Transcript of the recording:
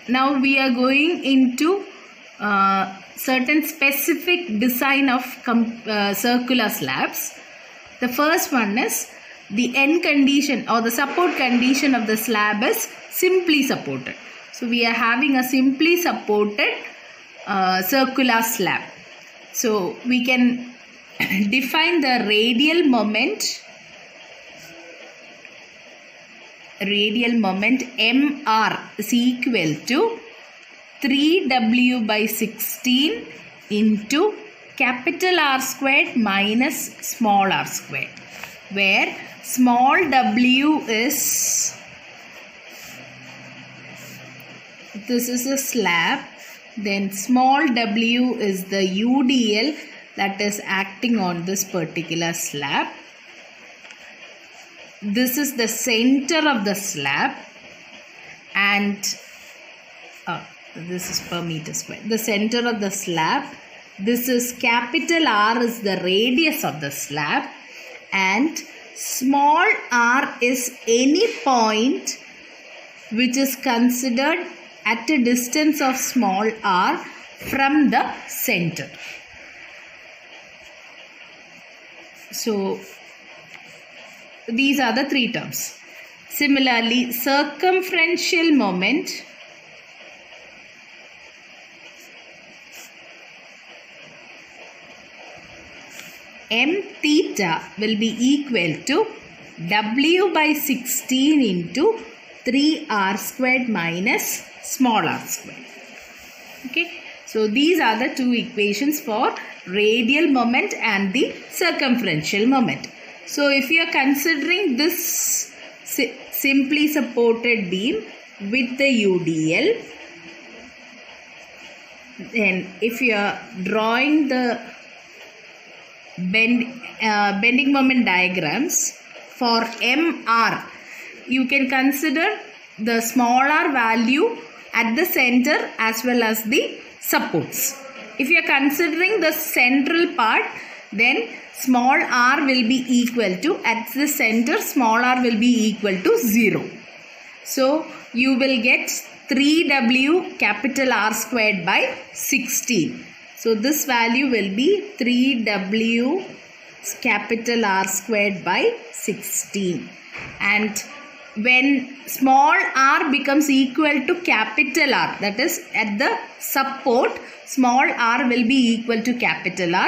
Now we are going into certain specific design of circular slabs. The first one is the end condition or the support condition of the slab is simply supported. So we are having a simply supported circular slab. So we can define the radial moment MR is equal to 3W by 16 into capital R squared minus small r squared, where small w is, this is a slab, then small w is the UDL that is acting on this particular slab. This is the center of the slab, and this is per meter square. The center of the slab. This is capital R is the radius of the slab, and small r is any point which is considered at a distance of small r from the center. So these are the three terms. Similarly, circumferential moment m theta will be equal to W by 16 into 3r squared minus small r squared. Okay, so these are the two equations for radial moment and the circumferential moment. So if you are considering this simply supported beam with the UDL, then if you are drawing the bending moment diagrams for MR, you can consider the small r value at the center as well as the supports. If you are considering the central part, then small r will be equal to, at the center small r will be equal to 0. So you will get 3W capital R squared by 16. So this value will be 3W capital R squared by 16. And when small r becomes equal to capital R, that is at the support, small r will be equal to capital R.